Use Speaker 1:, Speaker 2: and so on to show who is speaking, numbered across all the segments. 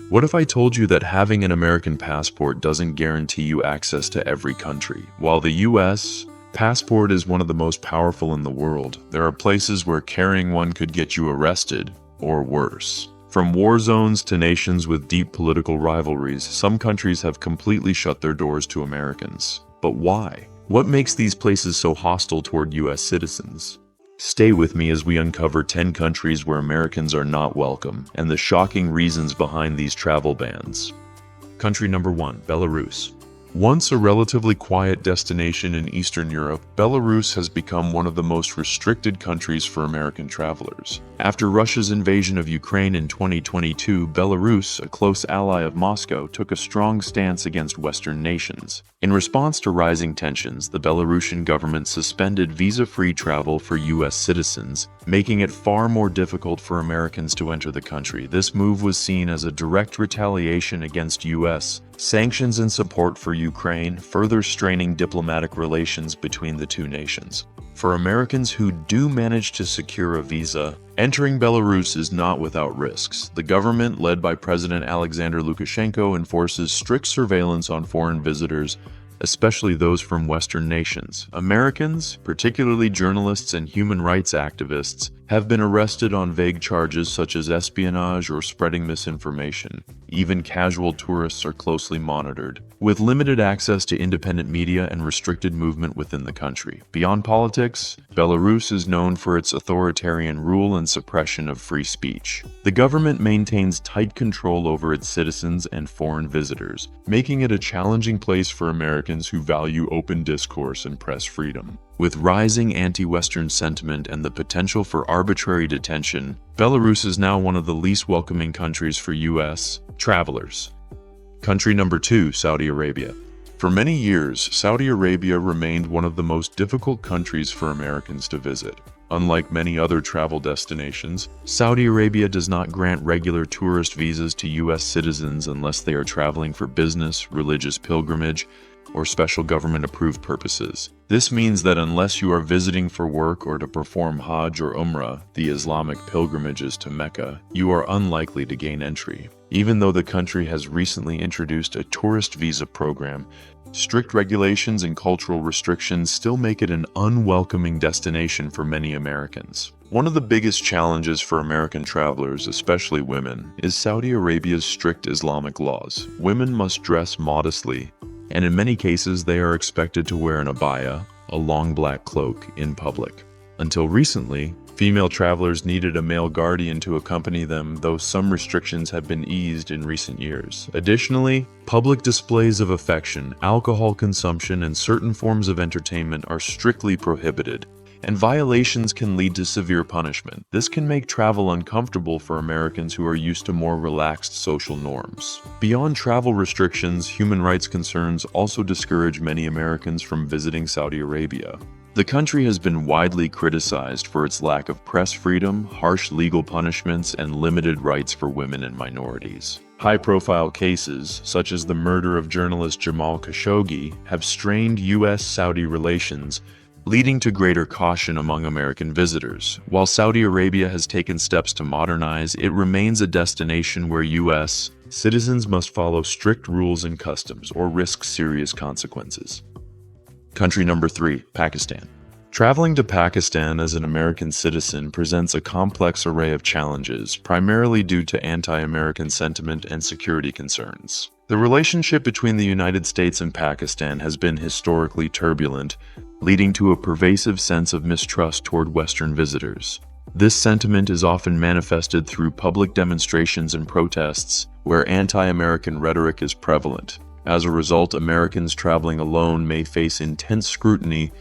Speaker 1: What if I told you that having an American passport doesn't guarantee you access to every country? While the US passport is one of the most powerful in the world, there are places where carrying one could get you arrested, or worse. From war zones to nations with deep political rivalries, some countries have completely shut their doors to Americans. But why? What makes these places so hostile toward US citizens? Stay with me as we uncover 10 countries where Americans are not welcome and the shocking reasons behind these travel bans. Country number 1, Belarus. Once a relatively quiet destination in Eastern Europe, Belarus has become one of the most restricted countries for American travelers. After Russia's invasion of Ukraine in 2022, Belarus, a close ally of Moscow, took a strong stance against Western nations. In response to rising tensions, the Belarusian government suspended visa-free travel for U.S. citizens, making it far more difficult for Americans to enter the country. This move was seen as a direct retaliation against U.S. sanctions and support for Ukraine, further straining diplomatic relations between the two nations. For Americans who do manage to secure a visa, entering Belarus is not without risks. The government, led by President Alexander Lukashenko, enforces strict surveillance on foreign visitors, especially those from Western nations. Americans, particularly journalists and human rights activists, have been arrested on vague charges such as espionage or spreading misinformation. Even casual tourists are closely monitored, with limited access to independent media and restricted movement within the country. Beyond politics, Belarus is known for its authoritarian rule and suppression of free speech. The government maintains tight control over its citizens and foreign visitors, making it a challenging place for Americans who value open discourse and press freedom. With rising anti-Western sentiment and the potential for arbitrary detention, Belarus is now one of the least welcoming countries for U.S. travelers. Country number 2, Saudi Arabia. For many years, Saudi Arabia remained one of the most difficult countries for Americans to visit. Unlike many other travel destinations, Saudi Arabia does not grant regular tourist visas to U.S. citizens unless they are traveling for business, religious pilgrimage, or special government-approved purposes. This means that unless you are visiting for work or to perform Hajj or Umrah, the Islamic pilgrimages to Mecca, you are unlikely to gain entry. Even though the country has recently introduced a tourist visa program, strict regulations and cultural restrictions still make it an unwelcoming destination for many Americans. One of the biggest challenges for American travelers, especially women, is Saudi Arabia's strict Islamic laws. Women must dress modestly, and in many cases they are expected to wear an abaya, a long black cloak, in public. Until recently, female travelers needed a male guardian to accompany them, though some restrictions have been eased in recent years. Additionally, public displays of affection, alcohol consumption, and certain forms of entertainment are strictly prohibited, and violations can lead to severe punishment. This can make travel uncomfortable for Americans who are used to more relaxed social norms. Beyond travel restrictions, human rights concerns also discourage many Americans from visiting Saudi Arabia. The country has been widely criticized for its lack of press freedom, harsh legal punishments, and limited rights for women and minorities. High-profile cases, such as the murder of journalist Jamal Khashoggi, have strained U.S.-Saudi relations, leading to greater caution among American visitors. While Saudi Arabia has taken steps to modernize, it remains a destination where U.S. citizens must follow strict rules and customs or risk serious consequences. Country number 3, Pakistan. Traveling to Pakistan as an American citizen presents a complex array of challenges, primarily due to anti-American sentiment and security concerns. The relationship between the United States and Pakistan has been historically turbulent, leading to a pervasive sense of mistrust toward Western visitors. This sentiment is often manifested through public demonstrations and protests, where anti-American rhetoric is prevalent. As a result, Americans traveling alone may face intense scrutiny,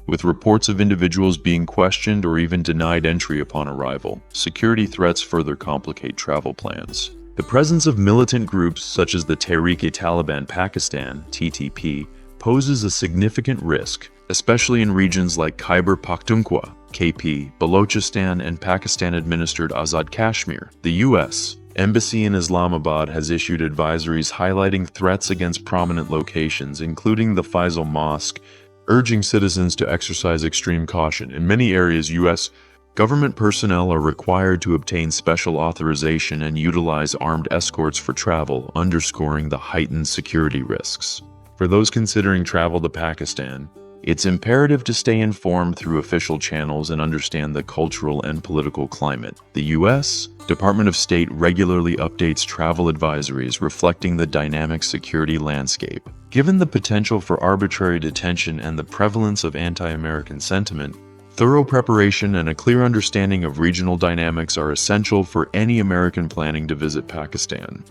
Speaker 1: with reports of individuals being questioned or even denied entry upon arrival. Security threats further complicate travel plans. The presence of militant groups such as the Tehreek-e-Taliban Pakistan (TTP) poses a significant risk, especially in regions like Khyber Pakhtunkhwa (KP), Balochistan, and Pakistan-administered Azad Kashmir. The U.S. Embassy in Islamabad has issued advisories highlighting threats against prominent locations, including the Faisal Mosque, urging citizens to exercise extreme caution. In many areas, U.S. Government personnel are required to obtain special authorization and utilize armed escorts for travel, underscoring the heightened security risks. For those considering travel to Pakistan, it's imperative to stay informed through official channels and understand the cultural and political climate. The U.S. Department of State regularly updates travel advisories reflecting the dynamic security landscape. Given the potential for arbitrary detention and the prevalence of anti-American sentiment, thorough preparation and a clear understanding of regional dynamics are essential for any American planning to visit Pakistan.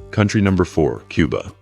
Speaker 1: Country number 4, Cuba.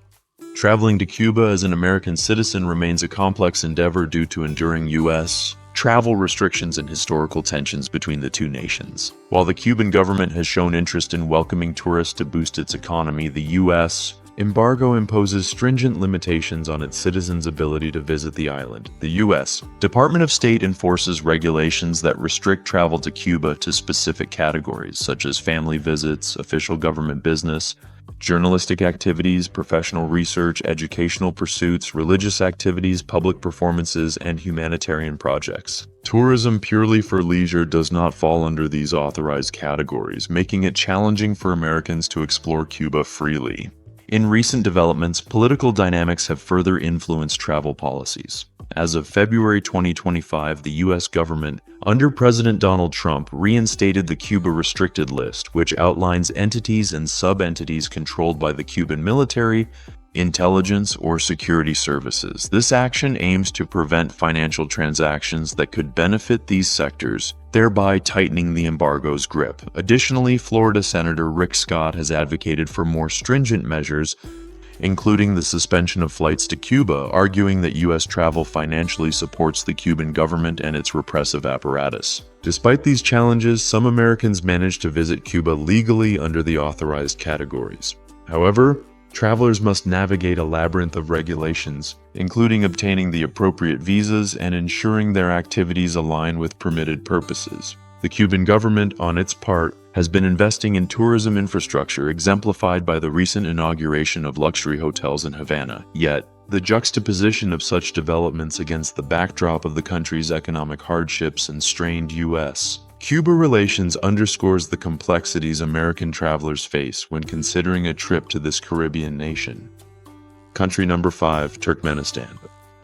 Speaker 1: Traveling to Cuba as an American citizen remains a complex endeavor due to enduring U.S. travel restrictions and historical tensions between the two nations. While the Cuban government has shown interest in welcoming tourists to boost its economy, the U.S. embargo imposes stringent limitations on its citizens' ability to visit the island. The U.S. Department of State enforces regulations that restrict travel to Cuba to specific categories, such as family visits, official government business, journalistic activities, professional research, educational pursuits, religious activities, public performances, and humanitarian projects. Tourism purely for leisure does not fall under these authorized categories, making it challenging for Americans to explore Cuba freely. In recent developments, political dynamics have further influenced travel policies. As of February 2025, the U.S. government, under President Donald Trump, reinstated the Cuba Restricted List, which outlines entities and sub-entities controlled by the Cuban military, intelligence, or security services. This action aims to prevent financial transactions that could benefit these sectors, thereby tightening the embargo's grip. Additionally, Florida Senator Rick Scott has advocated for more stringent measures, including the suspension of flights to Cuba, arguing that U.S. travel financially supports the Cuban government and its repressive apparatus. Despite these challenges, some Americans manage to visit Cuba legally under the authorized categories. However, travelers must navigate a labyrinth of regulations, including obtaining the appropriate visas and ensuring their activities align with permitted purposes. The Cuban government, on its part, has been investing in tourism infrastructure, exemplified by the recent inauguration of luxury hotels in Havana. Yet, the juxtaposition of such developments against the backdrop of the country's economic hardships and strained U.S. Cuba relations underscores the complexities American travelers face when considering a trip to this Caribbean nation. Country number 5, Turkmenistan.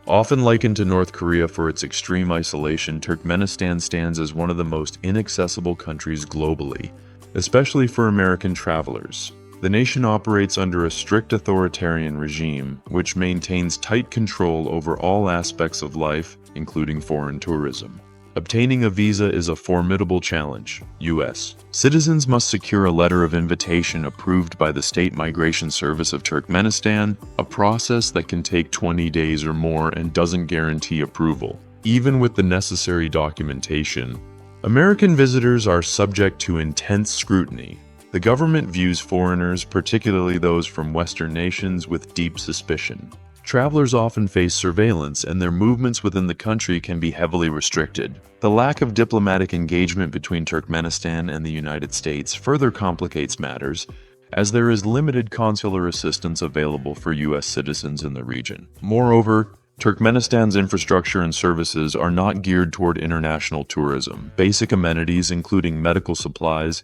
Speaker 1: Often likened to North Korea for its extreme isolation, Turkmenistan stands as one of the most inaccessible countries globally, especially for American travelers. The nation operates under a strict authoritarian regime, which maintains tight control over all aspects of life, including foreign tourism. Obtaining a visa is a formidable challenge. U.S. citizens must secure a letter of invitation approved by the State Migration Service of Turkmenistan, a process that can take 20 days or more and doesn't guarantee approval. Even with the necessary documentation, American visitors are subject to intense scrutiny. The government views foreigners, particularly those from Western nations, with deep suspicion. Travelers often face surveillance, and their movements within the country can be heavily restricted. The lack of diplomatic engagement between Turkmenistan and the United States further complicates matters, as there is limited consular assistance available for U.S. citizens in the region. Moreover, Turkmenistan's infrastructure and services are not geared toward international tourism. Basic amenities, including medical supplies,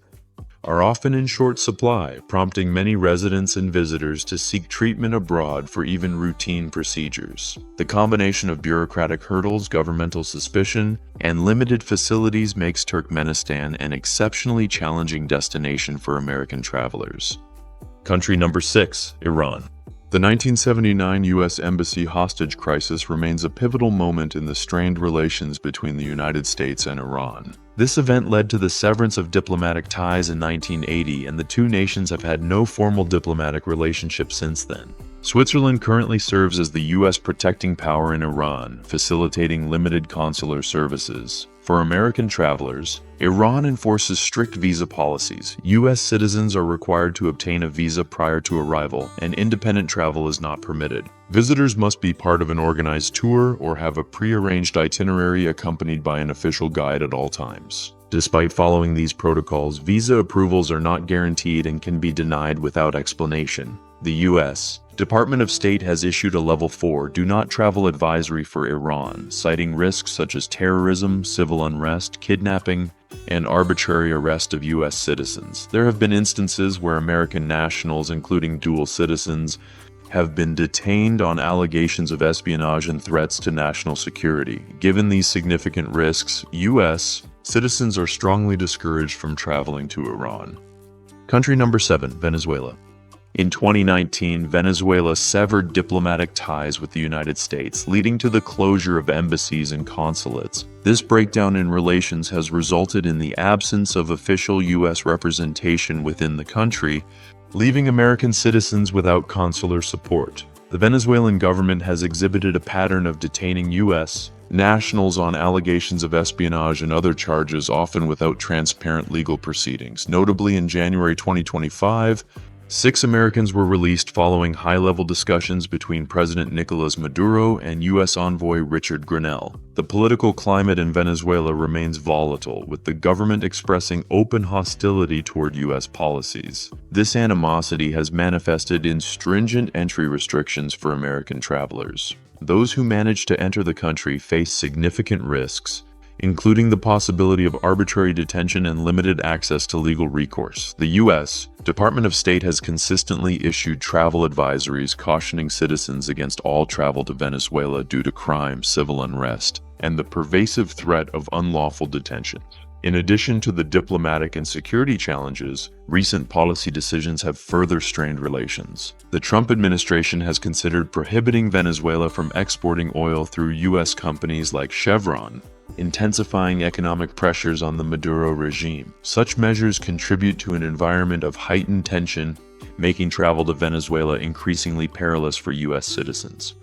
Speaker 1: are often in short supply, prompting many residents and visitors to seek treatment abroad for even routine procedures. The combination of bureaucratic hurdles, governmental suspicion, and limited facilities makes Turkmenistan an exceptionally challenging destination for American travelers. Country number 6, Iran. The 1979 U.S. Embassy hostage crisis remains a pivotal moment in the strained relations between the United States and Iran. This event led to the severance of diplomatic ties in 1980, and the two nations have had no formal diplomatic relationship since then. Switzerland currently serves as the U.S. protecting power in Iran, facilitating limited consular services. For American travelers, Iran enforces strict visa policies. U.S. citizens are required to obtain a visa prior to arrival, and independent travel is not permitted. Visitors must be part of an organized tour or have a pre-arranged itinerary accompanied by an official guide at all times. Despite following these protocols, visa approvals are not guaranteed and can be denied without explanation. The U.S. Department of State has issued a Level 4 Do Not Travel advisory for Iran, citing risks such as terrorism, civil unrest, kidnapping, and arbitrary arrest of U.S. citizens. There have been instances where American nationals, including dual citizens, have been detained on allegations of espionage and threats to national security. Given these significant risks, U.S. citizens are strongly discouraged from traveling to Iran. Country number 7, Venezuela. In 2019, Venezuela severed diplomatic ties with the United States, leading to the closure of embassies and consulates. This breakdown in relations has resulted in the absence of official U.S. representation within the country, leaving American citizens without consular support. The Venezuelan government has exhibited a pattern of detaining U.S. nationals on allegations of espionage and other charges, often without transparent legal proceedings. Notably, in January 2025, 6 Americans were released following high-level discussions between President Nicolas Maduro and U.S. envoy Richard Grenell. The political climate in Venezuela remains volatile, with the government expressing open hostility toward U.S. policies. This animosity has manifested in stringent entry restrictions for American travelers. Those who manage to enter the country face significant risks, including the possibility of arbitrary detention and limited access to legal recourse. The U.S. Department of State has consistently issued travel advisories cautioning citizens against all travel to Venezuela due to crime, civil unrest, and the pervasive threat of unlawful detention. In addition to the diplomatic and security challenges, recent policy decisions have further strained relations. The Trump administration has considered prohibiting Venezuela from exporting oil through U.S. companies like Chevron, intensifying economic pressures on the Maduro regime. Such measures contribute to an environment of heightened tension, making travel to Venezuela increasingly perilous for U.S. citizens.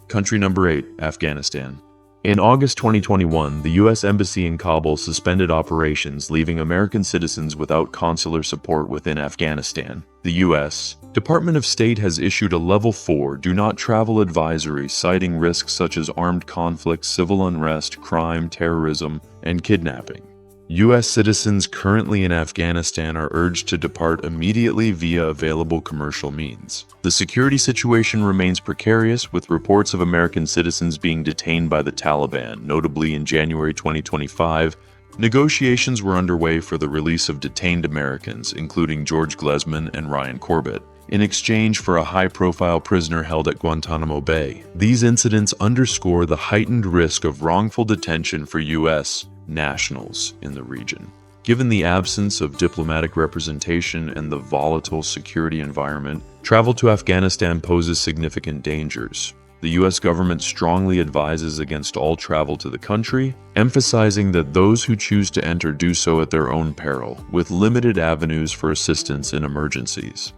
Speaker 1: Country number 8, Afghanistan. In August 2021, the U.S. Embassy in Kabul suspended operations, leaving American citizens without consular support within Afghanistan. The U.S. Department of State has issued a Level 4 Do Not Travel advisory, citing risks such as armed conflict, civil unrest, crime, terrorism, and kidnapping. U.S. citizens currently in Afghanistan are urged to depart immediately via available commercial means. The security situation remains precarious, with reports of American citizens being detained by the Taliban. Notably, in January 2025, negotiations were underway for the release of detained Americans, including George Glesman and Ryan Corbett, in exchange for a high-profile prisoner held at Guantanamo Bay. These incidents underscore the heightened risk of wrongful detention for U.S. nationals in the region. Given the absence of diplomatic representation and the volatile security environment, travel to Afghanistan poses significant dangers. The U.S. government strongly advises against all travel to the country, emphasizing that those who choose to enter do so at their own peril, with limited avenues for assistance in emergencies.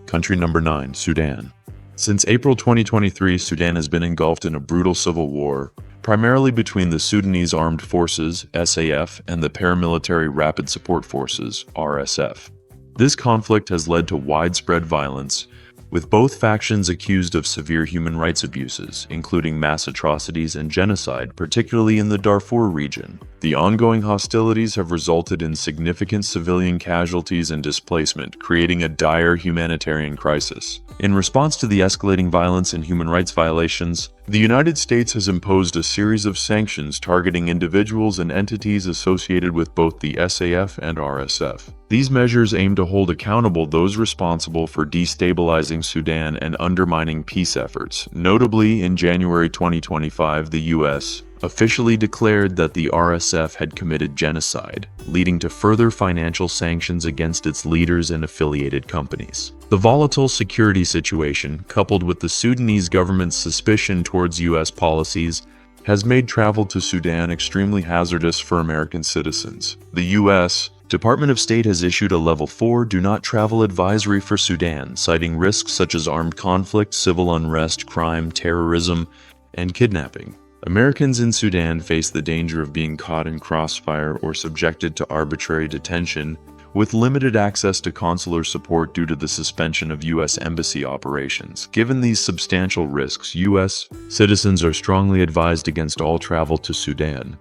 Speaker 1: Country number 9, Sudan. Since April 2023, Sudan has been engulfed in a brutal civil war, primarily between the Sudanese Armed Forces, SAF, and the Paramilitary Rapid Support Forces, RSF. This conflict has led to widespread violence, with both factions accused of severe human rights abuses, including mass atrocities and genocide, particularly in the Darfur region. The ongoing hostilities have resulted in significant civilian casualties and displacement, creating a dire humanitarian crisis. In response to the escalating violence and human rights violations, the United States has imposed a series of sanctions targeting individuals and entities associated with both the SAF and RSF. These measures aim to hold accountable those responsible for destabilizing Sudan and undermining peace efforts. Notably, in January 2025, the U.S. officially declared that the RSF had committed genocide, leading to further financial sanctions against its leaders and affiliated companies. The volatile security situation, coupled with the Sudanese government's suspicion towards U.S. policies, has made travel to Sudan extremely hazardous for American citizens. The U.S. Department of State has issued a Level 4 Do Not Travel advisory for Sudan, citing risks such as armed conflict, civil unrest, crime, terrorism, and kidnapping. Americans in Sudan face the danger of being caught in crossfire or subjected to arbitrary detention, with limited access to consular support due to the suspension of U.S. embassy operations. Given these substantial risks, U.S. citizens are strongly advised against all travel to Sudan.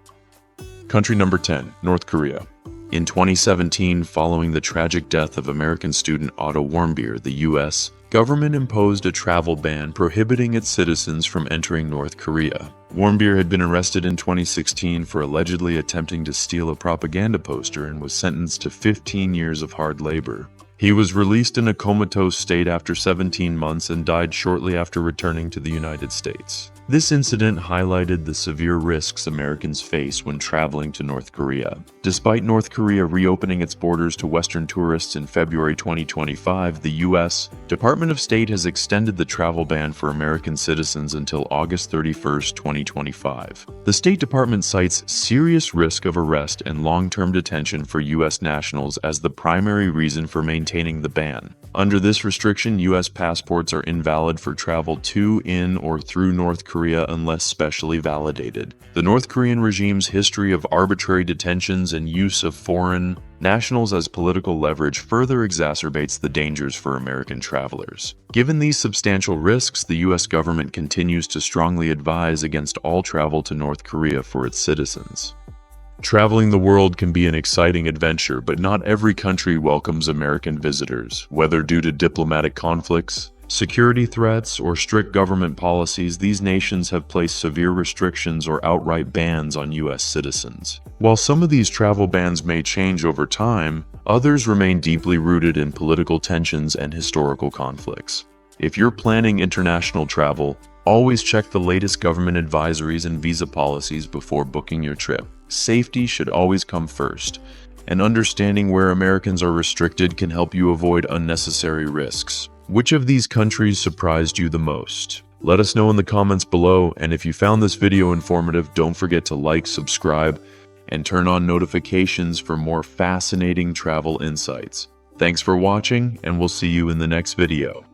Speaker 1: Country number 10, North Korea. In 2017, following the tragic death of American student Otto Warmbier, the U.S. government imposed a travel ban prohibiting its citizens from entering North Korea. Warmbier had been arrested in 2016 for allegedly attempting to steal a propaganda poster and was sentenced to 15 years of hard labor. He was released in a comatose state after 17 months and died shortly after returning to the United States. This incident highlighted the severe risks Americans face when traveling to North Korea. Despite North Korea reopening its borders to Western tourists in February 2025, the U.S. Department of State has extended the travel ban for American citizens until August 31, 2025. The State Department cites serious risk of arrest and long-term detention for U.S. nationals as the primary reason for maintaining the ban. Under this restriction, U.S. passports are invalid for travel to, in, or through North Korea unless specially validated. The North Korean regime's history of arbitrary detentions and use of foreign nationals as political leverage further exacerbates the dangers for American travelers. Given these substantial risks, the U.S. government continues to strongly advise against all travel to North Korea for its citizens. Traveling the world can be an exciting adventure, but not every country welcomes American visitors. Whether due to diplomatic conflicts, security threats, or strict government policies, these nations have placed severe restrictions or outright bans on U.S. citizens. While some of these travel bans may change over time, others remain deeply rooted in political tensions and historical conflicts. If you're planning international travel, always check the latest government advisories and visa policies before booking your trip. Safety should always come first, and understanding where Americans are restricted can help you avoid unnecessary risks. Which of these countries surprised you the most? Let us know in the comments below, and if you found this video informative, don't forget to like, subscribe, and turn on notifications for more fascinating travel insights. Thanks for watching, and we'll see you in the next video.